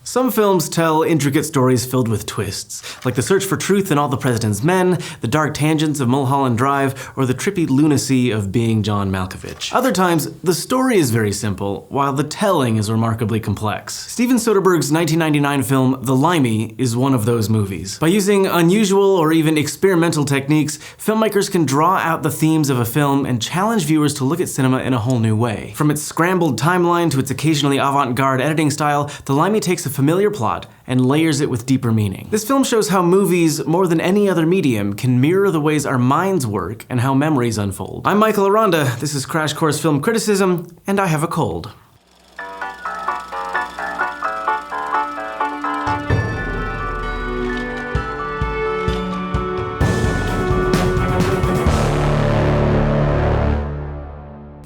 Some films tell intricate stories filled with twists, like the search for truth in All the President's Men, the dark tangents of Mulholland Drive, or the trippy lunacy of Being John Malkovich. Other times, the story is very simple, while the telling is remarkably complex. Steven Soderbergh's 1999 film The Limey is one of those movies. By using unusual or even experimental techniques, filmmakers can draw out the themes of a film and challenge viewers to look at cinema in a whole new way. From its scrambled timeline to its occasionally avant-garde editing style, The Limey takes a familiar plot and layers it with deeper meaning. This film shows how movies, more than any other medium, can mirror the ways our minds work and how memories unfold. I'm Michael Aranda, this is Crash Course Film Criticism, and I have a cold.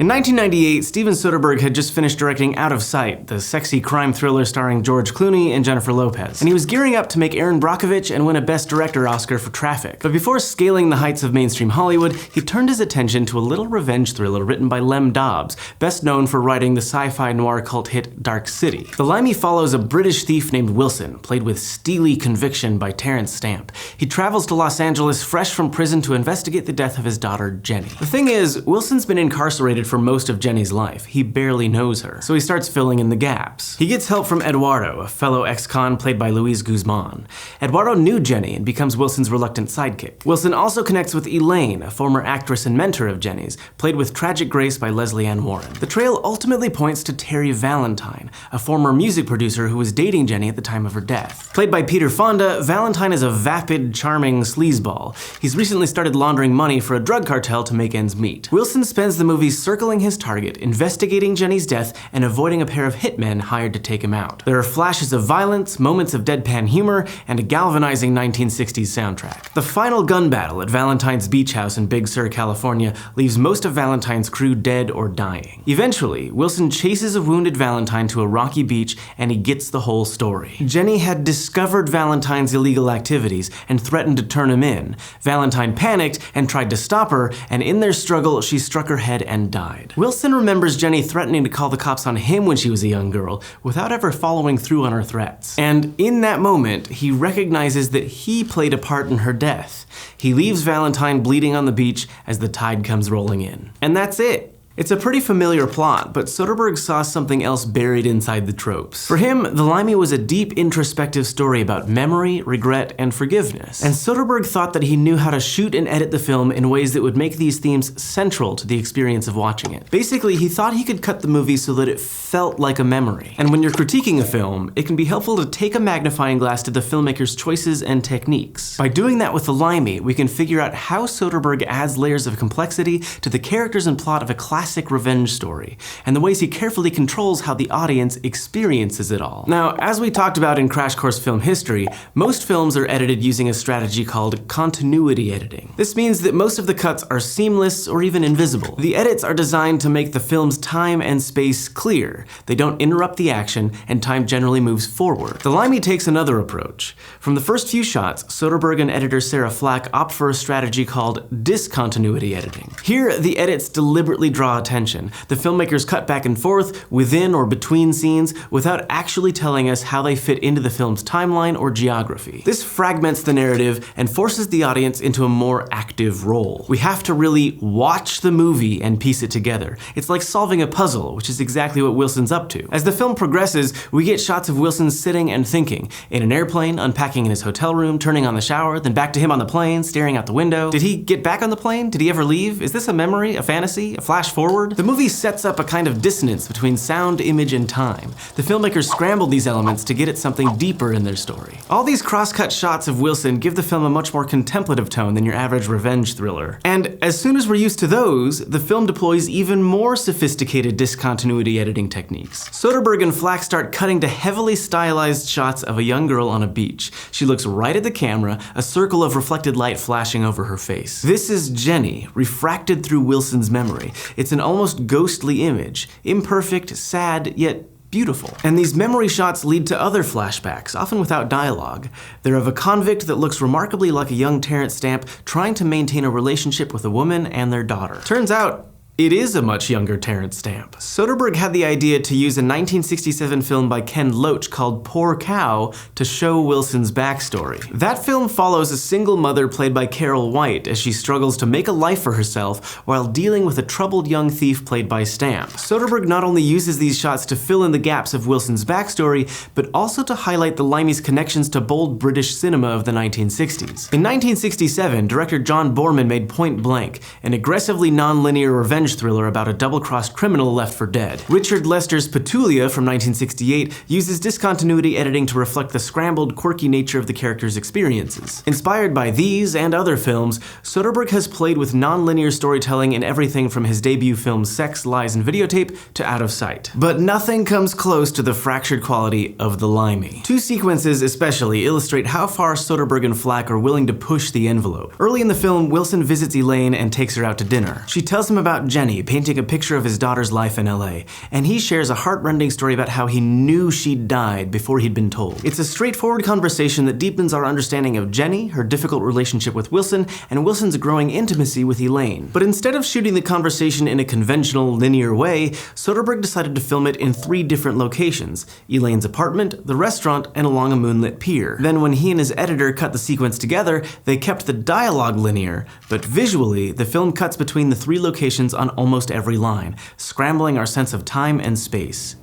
In 1998, Steven Soderbergh had just finished directing Out of Sight, the sexy crime thriller starring George Clooney and Jennifer Lopez. And he was gearing up to make Aaron Brockovich and win a Best Director Oscar for Traffic. But before scaling the heights of mainstream Hollywood, he turned his attention to a little revenge thriller written by Lem Dobbs, best known for writing the sci-fi noir cult hit Dark City. The Limey follows a British thief named Wilson, played with steely conviction by Terrence Stamp. He travels to Los Angeles fresh from prison to investigate the death of his daughter, Jenny. The thing is, Wilson's been incarcerated for most of Jenny's life. He barely knows her, so he starts filling in the gaps. He gets help from Eduardo, a fellow ex-con played by Luis Guzman. Eduardo knew Jenny and becomes Wilson's reluctant sidekick. Wilson also connects with Elaine, a former actress and mentor of Jenny's, played with tragic grace by Leslie Ann Warren. The trail ultimately points to Terry Valentine, a former music producer who was dating Jenny at the time of her death. Played by Peter Fonda, Valentine is a vapid, charming sleazeball. He's recently started laundering money for a drug cartel to make ends meet. Wilson spends the movie circling his target, investigating Jenny's death, and avoiding a pair of hitmen hired to take him out. There are flashes of violence, moments of deadpan humor, and a galvanizing 1960s soundtrack. The final gun battle at Valentine's beach house in Big Sur, California, leaves most of Valentine's crew dead or dying. Eventually, Wilson chases a wounded Valentine to a rocky beach, and he gets the whole story. Jenny had discovered Valentine's illegal activities and threatened to turn him in. Valentine panicked and tried to stop her, and in their struggle, she struck her head and died. Wilson remembers Jenny threatening to call the cops on him when she was a young girl, without ever following through on her threats. And in that moment, he recognizes that he played a part in her death. He leaves Valentine bleeding on the beach as the tide comes rolling in. And that's it. It's a pretty familiar plot, but Soderbergh saw something else buried inside the tropes. For him, The Limey was a deep introspective story about memory, regret, and forgiveness. And Soderbergh thought that he knew how to shoot and edit the film in ways that would make these themes central to the experience of watching it. Basically, he thought he could cut the movie so that it felt like a memory. And when you're critiquing a film, it can be helpful to take a magnifying glass to the filmmaker's choices and techniques. By doing that with The Limey, we can figure out how Soderbergh adds layers of complexity to the characters and plot of a classic revenge story, and the ways he carefully controls how the audience experiences it all. Now, as we talked about in Crash Course Film History, most films are edited using a strategy called continuity editing. This means that most of the cuts are seamless or even invisible. The edits are designed to make the film's time and space clear. They don't interrupt the action, and time generally moves forward. The Limey takes another approach. From the first few shots, Soderbergh and editor Sarah Flack opt for a strategy called discontinuity editing. Here, the edits deliberately draw attention. The filmmakers cut back and forth, within or between scenes, without actually telling us how they fit into the film's timeline or geography. This fragments the narrative and forces the audience into a more active role. We have to really watch the movie and piece it together. It's like solving a puzzle, which is exactly what Wilson's up to. As the film progresses, we get shots of Wilson sitting and thinking, in an airplane, unpacking in his hotel room, turning on the shower, then back to him on the plane, staring out the window. Did he get back on the plane? Did he ever leave? Is this a memory, a fantasy, a flash forward? The movie sets up a kind of dissonance between sound, image, and time. The filmmakers scrambled these elements to get at something deeper in their story. All these cross-cut shots of Wilson give the film a much more contemplative tone than your average revenge thriller. And as soon as we're used to those, the film deploys even more sophisticated discontinuity editing techniques. Soderbergh and Flack start cutting to heavily stylized shots of a young girl on a beach. She looks right at the camera, a circle of reflected light flashing over her face. This is Jenny, refracted through Wilson's memory. It's an almost ghostly image, imperfect, sad, yet beautiful. And these memory shots lead to other flashbacks, often without dialogue. They're of a convict that looks remarkably like a young Terrence Stamp trying to maintain a relationship with a woman and their daughter. Turns out, It is a much younger Terrence Stamp. Soderbergh had the idea to use a 1967 film by Ken Loach called Poor Cow to show Wilson's backstory. That film follows a single mother played by Carol White as she struggles to make a life for herself while dealing with a troubled young thief played by Stamp. Soderbergh not only uses these shots to fill in the gaps of Wilson's backstory, but also to highlight the Limey's connections to bold British cinema of the 1960s. In 1967, director John Boorman made Point Blank, an aggressively non-linear revenge thriller about a double-crossed criminal left for dead. Richard Lester's Petulia from 1968 uses discontinuity editing to reflect the scrambled, quirky nature of the character's experiences. Inspired by these and other films, Soderbergh has played with non-linear storytelling in everything from his debut films Sex, Lies, and Videotape to Out of Sight. But nothing comes close to the fractured quality of The Limey. Two sequences especially illustrate how far Soderbergh and Flack are willing to push the envelope. Early in the film, Wilson visits Elaine and takes her out to dinner. She tells him about Jenny, painting a picture of his daughter's life in LA, and he shares a heart-rending story about how he knew she'd died before he'd been told. It's a straightforward conversation that deepens our understanding of Jenny, her difficult relationship with Wilson, and Wilson's growing intimacy with Elaine. But instead of shooting the conversation in a conventional, linear way, Soderbergh decided to film it in 3 different locations: Elaine's apartment, the restaurant, and along a moonlit pier. Then when he and his editor cut the sequence together, they kept the dialogue linear, but visually, the film cuts between the 3 locations on almost every line, scrambling our sense of time and space.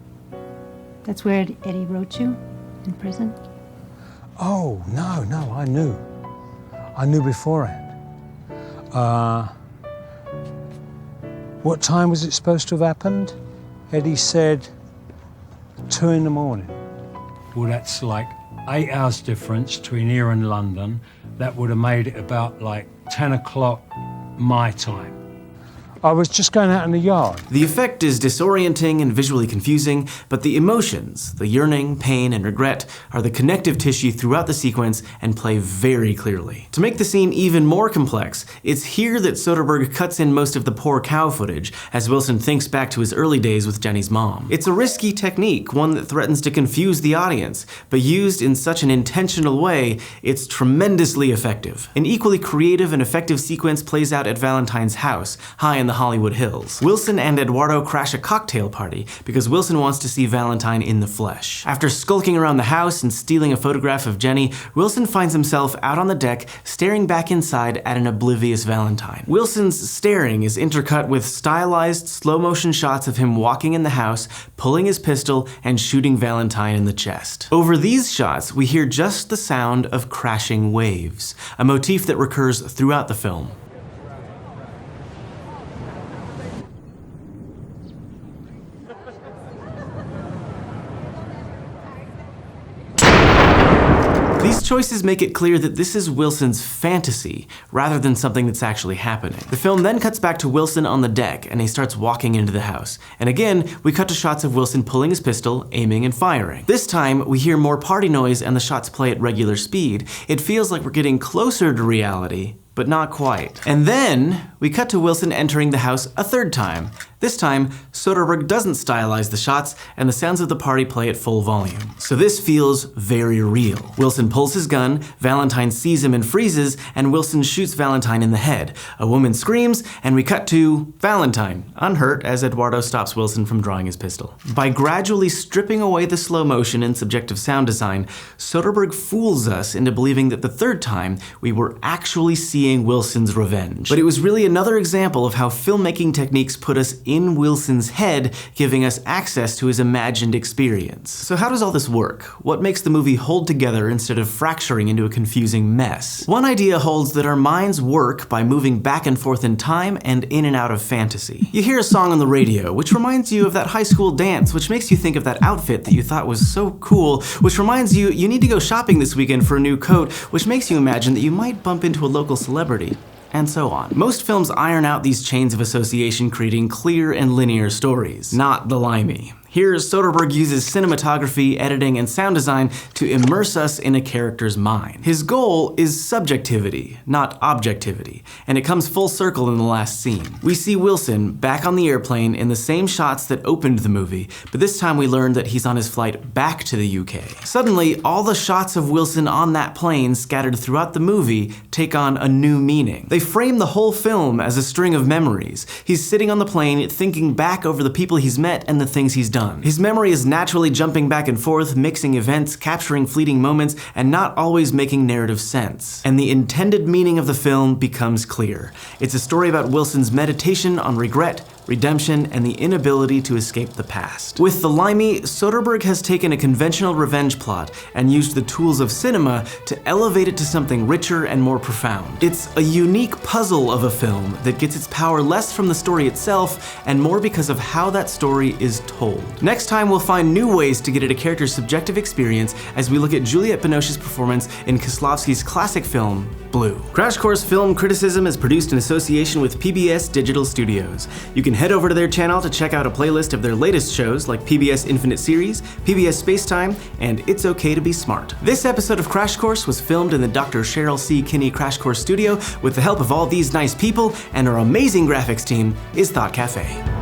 That's where Eddie wrote you? In prison? Oh, no, I knew. I knew beforehand. What time was it supposed to have happened? Eddie said 2 in the morning. Well, that's like 8 hours difference between here and London. That would have made it about like 10 o'clock my time. I was just going out in the yard. The effect is disorienting and visually confusing, but the emotions, the yearning, pain, and regret, are the connective tissue throughout the sequence and play very clearly. To make the scene even more complex, it's here that Soderbergh cuts in most of the Poor Cow footage, as Wilson thinks back to his early days with Jenny's mom. It's a risky technique, one that threatens to confuse the audience, but used in such an intentional way, it's tremendously effective. An equally creative and effective sequence plays out at Valentine's house, high in the Hollywood Hills. Wilson and Eduardo crash a cocktail party because Wilson wants to see Valentine in the flesh. After skulking around the house and stealing a photograph of Jenny, Wilson finds himself out on the deck, staring back inside at an oblivious Valentine. Wilson's staring is intercut with stylized, slow-motion shots of him walking in the house, pulling his pistol, and shooting Valentine in the chest. Over these shots, we hear just the sound of crashing waves, a motif that recurs throughout the film. These choices make it clear that this is Wilson's fantasy, rather than something that's actually happening. The film then cuts back to Wilson on the deck, and he starts walking into the house. And again, we cut to shots of Wilson pulling his pistol, aiming, and firing. This time, we hear more party noise and the shots play at regular speed. It feels like we're getting closer to reality, but not quite. And then, we cut to Wilson entering the house a 3rd time. This time, Soderbergh doesn't stylize the shots, and the sounds of the party play at full volume. So this feels very real. Wilson pulls his gun, Valentine sees him and freezes, and Wilson shoots Valentine in the head. A woman screams, and we cut to Valentine, unhurt as Eduardo stops Wilson from drawing his pistol. By gradually stripping away the slow motion and subjective sound design, Soderbergh fools us into believing that the 3rd time, we were actually seeing Wilson's revenge. But it was really another example of how filmmaking techniques put us in Wilson's head, giving us access to his imagined experience. So how does all this work? What makes the movie hold together instead of fracturing into a confusing mess? One idea holds that our minds work by moving back and forth in time and in and out of fantasy. You hear a song on the radio, which reminds you of that high school dance, which makes you think of that outfit that you thought was so cool, which reminds you you need to go shopping this weekend for a new coat, which makes you imagine that you might bump into a local celebrity, and so on. Most films iron out these chains of association, creating clear and linear stories. Not The Limey. Here, Soderbergh uses cinematography, editing, and sound design to immerse us in a character's mind. His goal is subjectivity, not objectivity, and it comes full circle in the last scene. We see Wilson back on the airplane in the same shots that opened the movie, but this time we learn that he's on his flight back to the UK. Suddenly, all the shots of Wilson on that plane scattered throughout the movie take on a new meaning. They frame the whole film as a string of memories. He's sitting on the plane, thinking back over the people he's met and the things he's done. His memory is naturally jumping back and forth, mixing events, capturing fleeting moments, and not always making narrative sense. And the intended meaning of the film becomes clear. It's a story about Wilson's meditation on regret, redemption, and the inability to escape the past. With The Limey, Soderbergh has taken a conventional revenge plot and used the tools of cinema to elevate it to something richer and more profound. It's a unique puzzle of a film that gets its power less from the story itself and more because of how that story is told. Next time, we'll find new ways to get at a character's subjective experience as we look at Juliette Binoche's performance in Kieslowski's classic film, Blue. Crash Course Film Criticism is produced in association with PBS Digital Studios. You can head over to their channel to check out a playlist of their latest shows like PBS Infinite Series, PBS Spacetime, and It's Okay to Be Smart. This episode of Crash Course was filmed in the Dr. Cheryl C. Kinney Crash Course studio with the help of all these nice people, and our amazing graphics team is Thought Cafe.